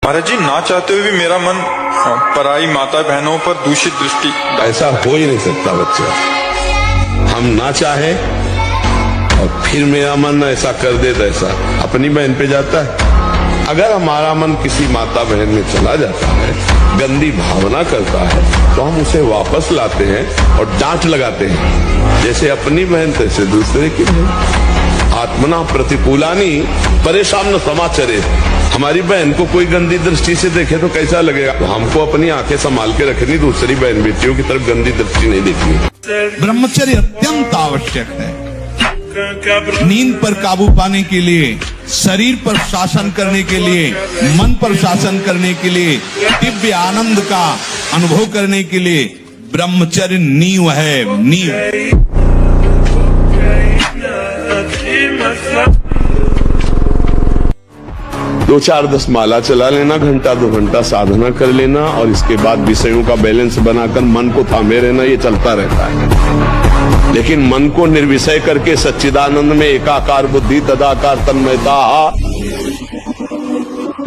महाराज जी, ना चाहते हुए भी मेरा मन पराई माता बहनों पर दूषित दृष्टि। ऐसा हो ही नहीं सकता बच्चा। हम ना चाहे और फिर मेरा मन ऐसा कर दे तो ऐसा अपनी बहन पे जाता है। अगर हमारा मन किसी माता बहन में चला जाता है, गंदी भावना करता है, तो हम उसे वापस लाते हैं और डांट लगाते हैं। जैसे अपनी बहन तैसे दूसरे की बहन। आत्मना प्रतिकूलानी परेशान न समाचरे। हमारी बहन को कोई गंदी दृष्टि से देखे तो कैसा लगेगा? तो हमको अपनी आंखें संभाल के रखनी, दूसरी बहन बेटियों की तरफ गंदी दृष्टि नहीं देखनी। ब्रह्मचर्य अत्यंत आवश्यक है। नींद पर काबू पाने के लिए, शरीर पर शासन करने के लिए, मन पर शासन करने के लिए, दिव्य आनंद का अनुभव करने के लिए ब्रह्मचर्य नींव है, नींव। 2-4-10 माला चला लेना, घंटा 2 घंटा साधना कर लेना और इसके बाद विषयों का बैलेंस बनाकर मन को थामे रहना, ये चलता रहता है। लेकिन मन को निर्विषय करके सच्चिदानंद में एकाकार बुद्धि तदाकार तन्मयता,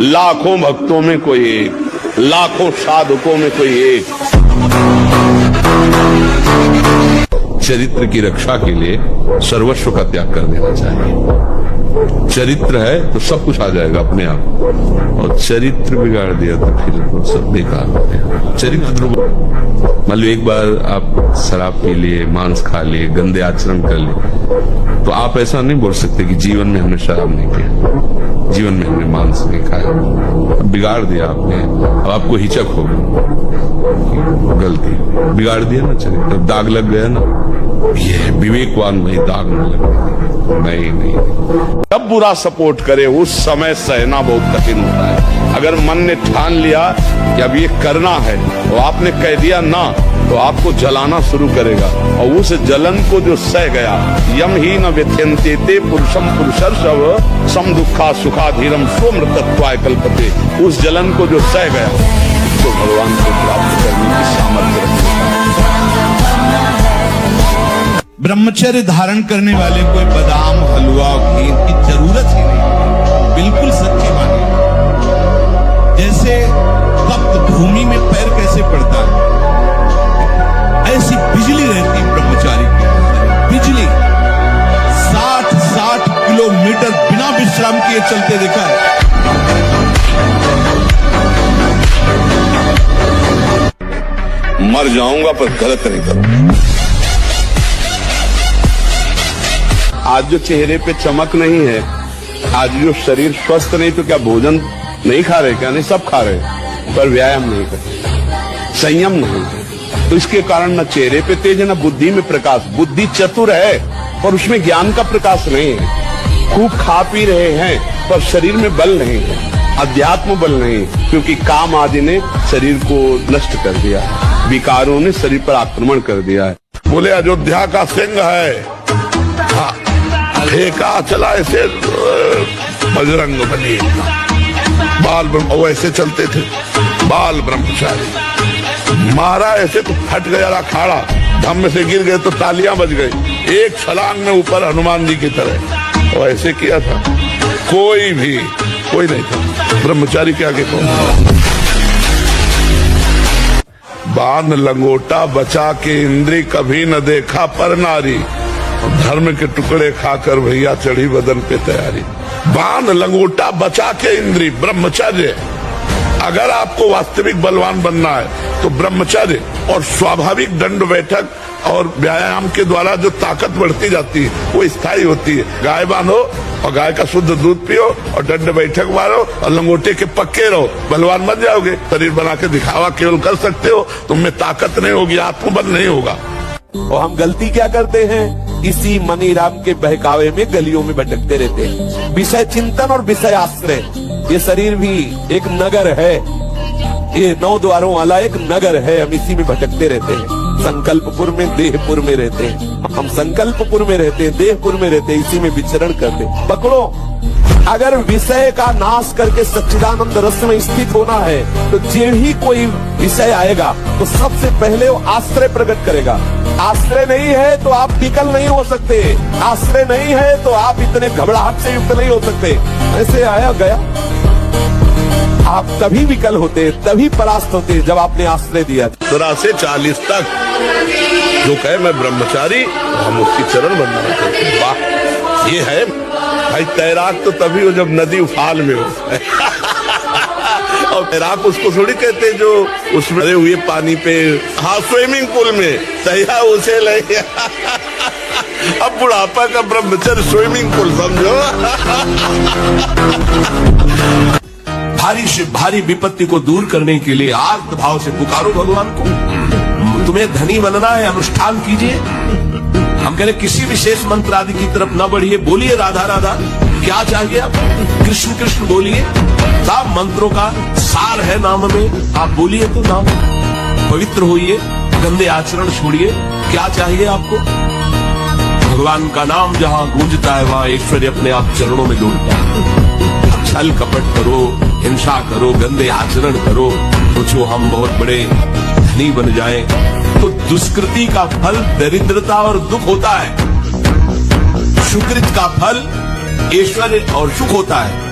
लाखों भक्तों में कोई एक, लाखों साधकों में कोई एक। चरित्र की रक्षा के लिए सर्वस्व का त्याग कर देना चाहिए। चरित्र है तो सब कुछ आ जाएगा अपने आप, और चरित्र बिगाड़ दिया तो फिर तो सब बेकार हो गया। चरित्र मान लो एक बार आप शराब पी लिए, मांस खा लिए, गंदे आचरण कर लिए, तो आप ऐसा नहीं बोल सकते कि जीवन में हमने शराब नहीं पिया, जीवन में हमने मांस नहीं खाया। बिगाड़ दिया आपने, अब आपको हिचक होगी, गलती बिगाड़ दिया ना चरित्र, दाग लग गया ना। ये विवेकवान वही दाग न लगे। नहीं, जब बुरा सपोर्ट करे उस समय सहना बहुत कठिन होता है। अगर मन ने ठान लिया कि अब ये करना है और आपने कह दिया ना, तो आपको जलाना शुरू करेगा, और उस जलन को जो सह गया, यम ही न व्यथ्यन्ते ते पुरुषम पुरुषर्षव सम दुखा सुखा धीरम सोमृतत्वाय कल्पते। उस जलन को जो सह गया तो भगवान को प्राप्त करने की सामर्थ्य रखता है। ब्रह्मचर्य धारण करने वाले कोई बादाम, हलवा, घी की जरूरत ही नहीं। बिल्कुल सच्ची बात है। जैसे तप्त भूमि में पैर कैसे पड़ता है, ऐसी बिजली रहती ब्रह्मचारी की। बिजली 60 किलोमीटर बिना विश्राम किए चलते देखा है। मर जाऊंगा पर गलत नहीं करूंगा। आज जो चेहरे पे चमक नहीं है, आज जो शरीर स्वस्थ नहीं, तो क्या भोजन नहीं खा रहे? क्या नहीं, सब खा रहे, पर व्यायाम नहीं करते, संयम नहीं, तो इसके कारण न चेहरे पे तेज है, न बुद्धि में प्रकाश। बुद्धि चतुर है पर उसमें ज्ञान का प्रकाश नहीं है। खूब खा पी रहे हैं पर शरीर में बल नहीं है, अध्यात्म बल नहीं, क्योंकि काम आदि ने शरीर को नष्ट कर दिया, विकारों ने शरीर पर आक्रमण कर दिया है। बोले अयोध्या का सिंह है, फेंका चला ऐसे बजरंग बली, बाल ब्रह्म वैसे चलते थे, बाल ब्रह्मचारी। मारा ऐसे तो फट गया अखाड़ा, धम्म से गिर गए तो तालियां बज गई, एक छलांग में ऊपर हनुमान जी की तरह, और ऐसे किया था। कोई नहीं था ब्रह्मचारी के आगे कौन? बांध लंगोटा बचा के इंद्री, कभी न देखा पर नारी, धर्म के टुकड़े खाकर भैया चढ़ी बदन पे तैयारी। बांध लंगोटा बचा के इंद्री, ब्रह्मचर्य। अगर आपको वास्तविक बलवान बनना है तो ब्रह्मचर्य और स्वाभाविक दंड बैठक और व्यायाम के द्वारा जो ताकत बढ़ती जाती है वो स्थायी होती है। गाय बांधो और गाय का शुद्ध दूध पियो और दंड बैठक मारो और लंगोटे के पक्के रहो, बलवान बन जाओगे। शरीर बना के दिखावा केवल कर सकते हो, तुम में ताकत नहीं होगी, आत्मबल नहीं होगा। और हम गलती क्या करते हैं? इसी मनीराम के बहकावे में गलियों में भटकते रहते हैं। विषय चिंतन और विषय आश्रय, ये शरीर भी एक नगर है, ये 9 द्वारों वाला एक नगर है। हम इसी में भटकते रहते हैं। संकल्पपुर में, देहपुर में रहते हैं हम। संकल्पपुर में रहते हैं, देहपुर में रहते हैं, इसी में विचरण करते हैं। पकड़ो, अगर विषय का नाश करके सच्चिदानंद रस में स्थित होना है तो जो ही कोई विषय आएगा तो सबसे पहले वो आश्रय प्रकट करेगा। आश्रय नहीं है तो आप टिकल नहीं हो सकते, आश्रय नहीं है तो आप इतने घबराहट से युक्त नहीं हो सकते। ऐसे आया गया आप तभी विकल होते, तभी परास्त होते जब आपने आश्रय दिया। 17 से 40 तक जो कहे मैं ब्रह्मचारी, हम उसकी चरण वंदना करते हैं। वाह, ये है भाई। तैराक तो तभी हो जब नदी उफान में हो और तैराक उसको थोड़ी कहते जो उसमें भरे हुए पानी पे, हाँ स्विमिंग पूल में तैया उसे ले अब बुढ़ापा का ब्रह्मचर्य स्विमिंग पूल समझो। भारी से भारी विपत्ति को दूर करने के लिए आर्त भाव से पुकारो भगवान को। तुम्हें धनी बनना है, अनुष्ठान कीजिए। हम कह रहे किसी विशेष मंत्र आदि की तरफ न बढ़िए, बोलिए राधा राधा। क्या चाहिए आप? कृष्ण कृष्ण बोलिए। सब मंत्रों का सार है नाम में, आप बोलिए तो नाम। पवित्र होइए, गंदे आचरण छोड़िए। क्या चाहिए आपको? भगवान का नाम जहां गूंजता है वहां ऐश्वर्य अपने आप चरणों में डोलता है। छल कपट करो, हिंसा करो, गंदे आचरण करो, सोचो हम बहुत बड़े धनी बन जाएं, तो दुष्कृति का फल दरिद्रता और दुख होता है। सुकृत का फल ऐश्वर्य और सुख होता है।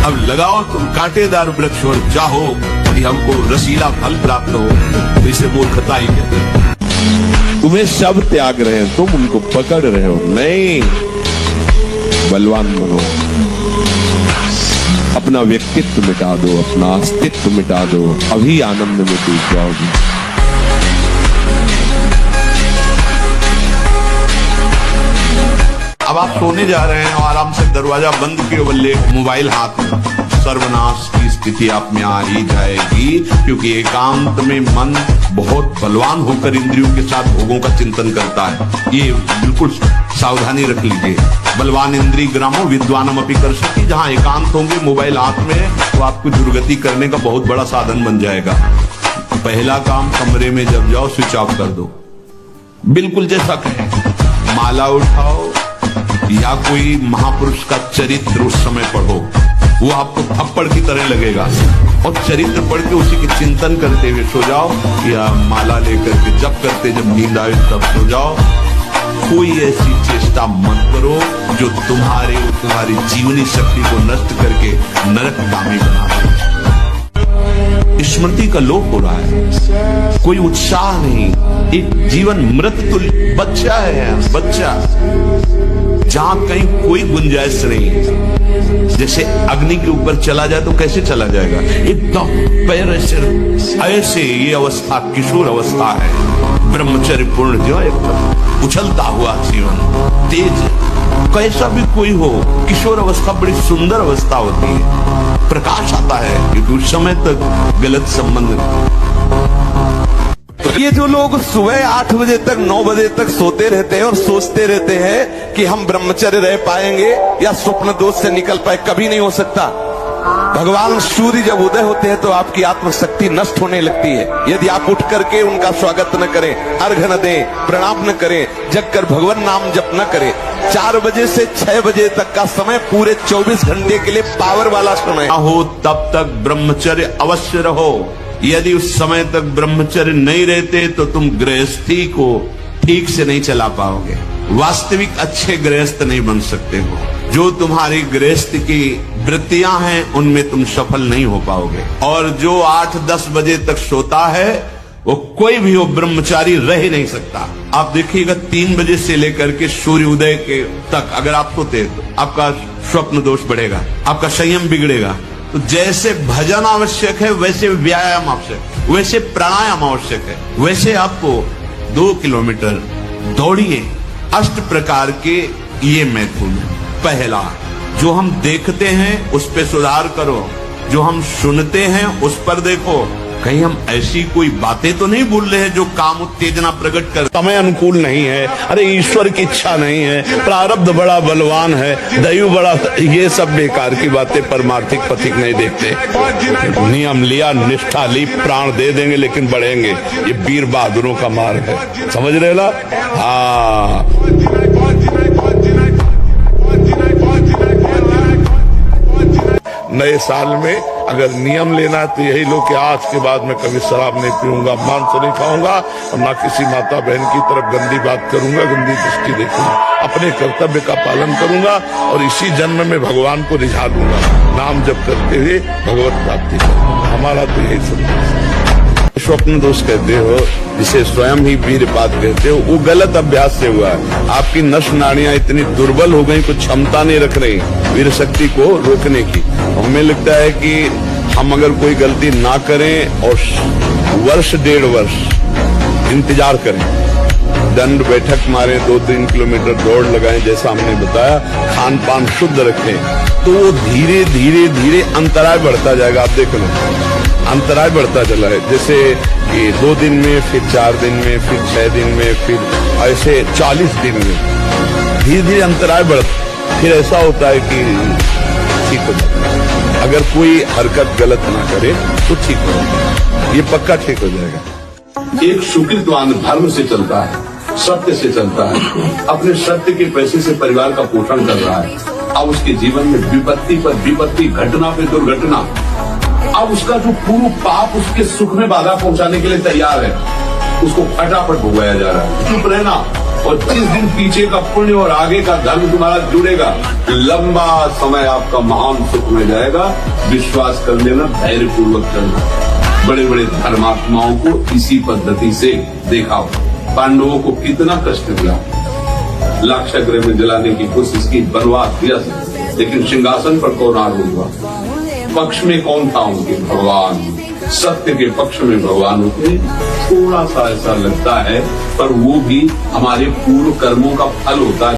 अब लगाओ तुम कांटेदार वृक्ष और चाहो कि हमको रसीला फल प्राप्त हो, तो इसे मूर्खता ही कहते हैं। तुम्हें सब त्याग रहे हैं, तुम उनको पकड़ रहे हो। नहीं, बलवान बनो, अपना व्यक्तित्व मिटा दो, अपना अस्तित्व मिटा दो, अभी आनंद में डूब जाओगे। अब आप सोने जा रहे हैं और आराम से दरवाजा बंद किए बल्ले मोबाइल हाथ में, सर्वनाश की स्थिति आप में आ ही जाएगी। क्योंकि एकांत में मन बहुत बलवान होकर इंद्रियों के साथ भोगों का चिंतन करता है। ये बिल्कुल सावधानी रख लीजिए। बलवान इंद्री ग्रामो विद्वानम अपि कर्षति। जहां एकांत होंगे, मोबाइल हाथ में, तो आपको दुर्गति करने का बहुत बड़ा साधन बन जाएगा। पहला काम, कमरे में जब जाओ स्विच ऑफ कर दो, बिल्कुल जैसा कहे। माला उठाओ या कोई महापुरुष का चरित्र उस समय पढ़ो, वो आपको थप्पड़ की तरह लगेगा। और चरित्र पढ़ के उसी के चिंतन करते हुए सो जाओ, या माला लेकर के जप करते जब नींद आए तब सो जाओ। कोई ऐसी चेष्टा मत करो जो तुम्हारी जीवनी शक्ति को नष्ट करके नरकगामी बना दे। स्मृति का लोप हो रहा है, कोई उत्साह नहीं, एक जीवन मृत तुल्य बच्चा है, बच्चा जहां कहीं कोई गुंजाइश नहीं। जैसे अग्नि के ऊपर चला जाए तो कैसे चला जाएगा? एकदम पैर ऐसे ये अवस्था किशोर अवस्था है। ब्रह्मचर्य पूर्ण जीवन, एकदम उछलता हुआ जीवन, तेज, कैसा भी कोई हो। किशोर अवस्था बड़ी सुंदर अवस्था होती है, प्रकाश आता है, क्योंकि उस समय तक गलत संबंध। ये जो लोग सुबह 8 बजे तक 9 बजे तक सोते रहते हैं और सोचते रहते हैं कि हम ब्रह्मचर्य रह पाएंगे या स्वप्न दोष से निकल पाए, कभी नहीं हो सकता। भगवान सूर्य जब उदय होते हैं तो आपकी आत्मशक्ति नष्ट होने लगती है। यदि आप उठ करके उनका स्वागत न करें, अर्घ्य न दें, प्रणाम न करें, जग कर भगवान नाम जप न करें, 4 बजे से 6 बजे तक का समय पूरे 24 घंटे के लिए पावर वाला समय हो, तब तक ब्रह्मचर्य अवश्य रहो। यदि उस समय तक ब्रह्मचर्य नहीं रहते तो तुम गृहस्थी को ठीक से नहीं चला पाओगे, वास्तविक अच्छे गृहस्थ नहीं बन सकते हो। जो तुम्हारी गृहस्थ की वृत्तियां हैं उनमें तुम सफल नहीं हो पाओगे। और जो 8-10 बजे तक सोता है वो कोई भी हो ब्रह्मचारी रह ही नहीं सकता। आप देखिएगा 3 बजे से लेकर के सूर्योदय के तक अगर आप सोते तो आपका स्वप्न दोष बढ़ेगा, आपका संयम बिगड़ेगा। तो जैसे भजन आवश्यक है वैसे व्यायाम आवश्यक, वैसे प्राणायाम आवश्यक है, वैसे आपको 2 किलोमीटर दौड़िए। 8 प्रकार के ये महत्वपूर्ण है। पहला, जो हम देखते हैं उस पे सुधार करो, जो हम सुनते हैं उस पर देखो, कहीं हम ऐसी कोई बातें तो नहीं बोल रहे हैं जो काम उत्तेजना प्रकट कर। समय अनुकूल नहीं है, अरे ईश्वर की इच्छा नहीं है, प्रारब्ध बड़ा बलवान है, दैव बड़ा, ये सब बेकार की बातें परमार्थिक पथिक नहीं देखते। नियम लिया, निष्ठा ली, प्राण दे देंगे लेकिन बढ़ेंगे। ये वीर बहादुरों का मार्ग है, समझ रहे ना? हाँ, नए साल में अगर नियम लेना है तो यही लो कि आज के बाद मैं कभी शराब नहीं पीऊंगा, मांस नहीं खाऊंगा और ना किसी माता बहन की तरफ गंदी बात करूंगा, गंदी दृष्टि देखूंगा। अपने कर्तव्य का पालन करूंगा और इसी जन्म में भगवान को रिझा दूंगा। नाम जप करते हुए भगवत प्राप्ति करूंगा। हमारा तो यही संदेश है। स्वप्न दोष कहते हो, जिसे स्वयं ही वीरपात कहते हो, वो गलत अभ्यास से हुआ है। आपकी नस नाड़ियां इतनी दुर्बल हो गई, कुछ क्षमता नहीं रख रही वीर शक्ति को रोकने की। हमें लगता है कि हम अगर कोई गलती ना करें और वर्ष 1.5 वर्ष इंतजार करें, दंड बैठक मारें, 2-3 किलोमीटर दौड़ लगाएं, जैसा हमने बताया, खान पान शुद्ध रखें, तो वो धीरे धीरे धीरे अंतराय बढ़ता जाएगा। आप देख लो, अंतराय बढ़ता चला है। जैसे ये 2 दिन में, फिर 4 दिन में, फिर 6 दिन में, फिर ऐसे 40 दिन में धीरे धीरे अंतराय बढ़ता, फिर ऐसा होता है कि ठीक हो जाता है। अगर कोई हरकत गलत ना करे तो ठीक हो जाता है, ये पक्का ठीक हो जाएगा। एक सुकृतवान धर्म से चलता है, सत्य से चलता है, अपने सत्य के पैसे से परिवार का पोषण कर रहा है। अब उसके जीवन में विपत्ति पर विपत्ति, घटना पे दुर्घटना, अब उसका जो पूर्ण पाप उसके सुख में बाधा पहुंचाने के लिए तैयार है, उसको फटाफट भुगवाया जा रहा है। चुप रहना, और जिस दिन पीछे का पुण्य और आगे का धर्म तुम्हारा जुड़ेगा, लंबा समय आपका महान सुख में जाएगा। विश्वास कर लेना, धैर्य पूर्वक चलना। बड़े बड़े धर्मात्माओं को इसी पद्धति से देखा हो। पांडवों को कितना कष्ट मिला, लाक्षागृह में जलाने की कोशिश की, बनवास दिया, लेकिन सिंहासन पर कौन आरूढ़ हुआ? पक्ष में कौन था उनके? भगवान। सत्य के पक्ष में भगवान होते। थोड़ा सा ऐसा लगता है, पर वो भी हमारे पूर्व कर्मों का फल होता है।